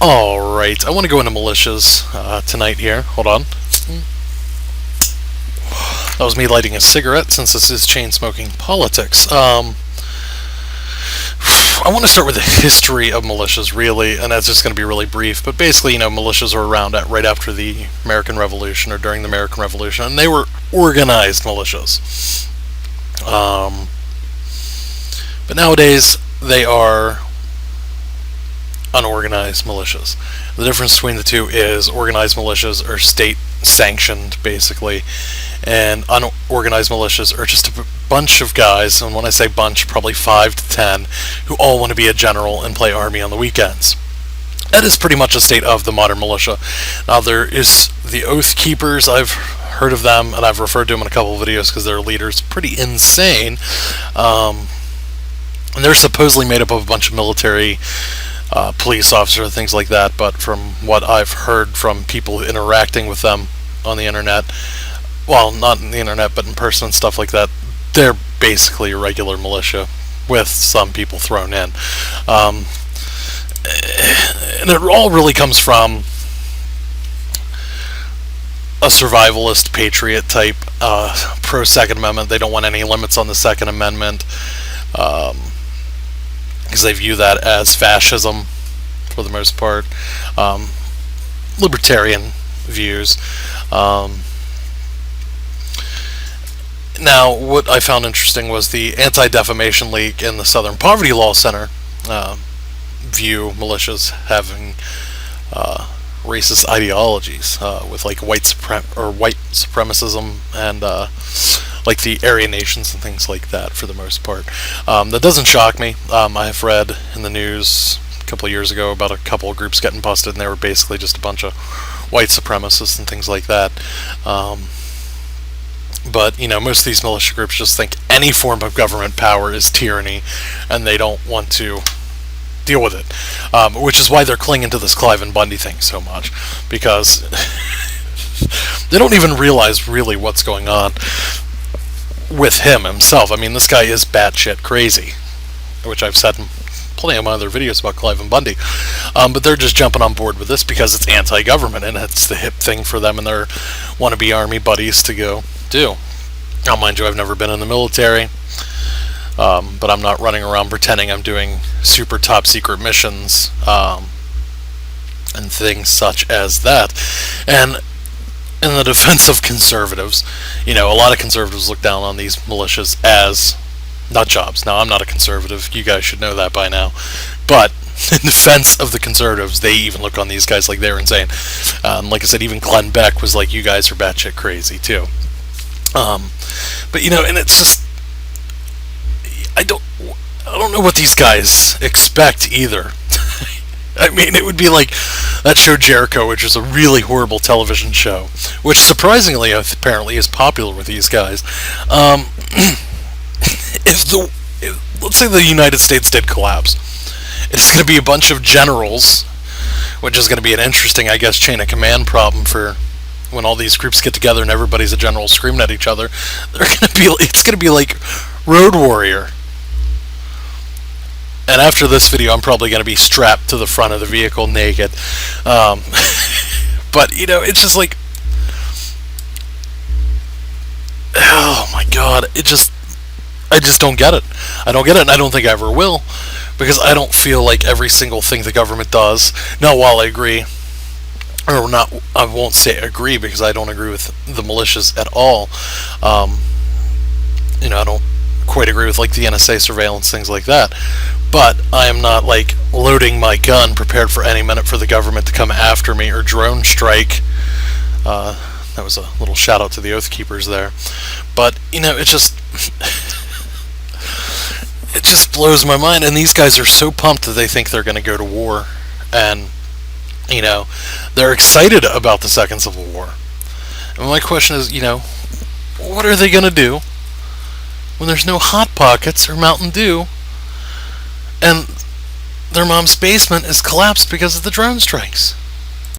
Alright, I want to go into militias tonight here. Hold on. That was me lighting a cigarette since this is chain smoking politics. I want to start with the history of militias, really, and that's just going to be really brief. But basically, militias were around right after the American Revolution or during the American Revolution, and they were organized militias. But nowadays, they are unorganized militias. The difference between the two is organized militias are state sanctioned, basically, and unorganized militias are just a bunch of guys, and when I say bunch, probably 5 to 10, who all want to be a general and play army on the weekends. That is pretty much the state of the modern militia. Now, there is the Oath Keepers. I've heard of them, and I've referred to them in a couple of videos because their leader's pretty insane. And they're supposedly made up of a bunch of military police officers, things like that, but from what I've heard from people interacting with them on the internet, well, not on the internet, but in person and stuff like that, they're basically a regular militia with some people thrown in. And it all really comes from a survivalist patriot type, pro-Second Amendment. They don't want any limits on the Second Amendment, because they view that as fascism for the most part. Libertarian views. Now, what I found interesting was the Anti-Defamation League and the Southern Poverty Law Center view militias having racist ideologies with like white supremacism and like the Aryan nations and things like that for the most part. That doesn't shock me. I've read in the news a couple of years ago about a couple of groups getting busted, and they were basically just a bunch of white supremacists and things like that. But, most of these militia groups just think any form of government power is tyranny, and they don't want to deal with it. Which is why they're clinging to this Clive and Bundy thing so much, because they don't even realize really what's going on with him himself. I mean, this guy is batshit crazy, which I've said in plenty of my other videos about Clive and Bundy. But they're just jumping on board with this because it's anti-government, and it's the hip thing for them and their wannabe army buddies to go do. Now, mind you, I've never been in the military, but I'm not running around pretending I'm doing super top secret missions and things such as that. And in the defense of conservatives, a lot of conservatives look down on these militias as nut jobs. Now, I'm not a conservative. You guys should know that by now. But in defense of the conservatives, they even look on these guys like they're insane. Like I said, even Glenn Beck was like, you guys are batshit crazy, too. But, and it's just, I don't know what these guys expect either. I mean, it would be like that show Jericho, which is a really horrible television show, which surprisingly apparently is popular with these guys. Let's say the United States did collapse, it's going to be a bunch of generals, which is going to be an interesting, I guess, chain of command problem for when all these groups get together and everybody's a general screaming at each other. It's going to be like Road Warrior. And after this video, I'm probably going to be strapped to the front of the vehicle naked. But, it's just like, oh my god, I just don't get it. I don't get it, and I don't think I ever will, because I don't feel like every single thing the government does. Now, while I agree, or not, I won't say agree, because I don't agree with the militias at all. I don't quite agree with like the NSA surveillance, things like that. But I am not like loading my gun, prepared for any minute for the government to come after me or drone strike. That was a little shout out to the Oath Keepers there. But it just it just blows my mind. And these guys are so pumped that they think they're going to go to war, and they're excited about the second Civil War. And my question is, what are they going to do when there's no Hot Pockets or Mountain Dew, and their mom's basement is collapsed because of the drone strikes?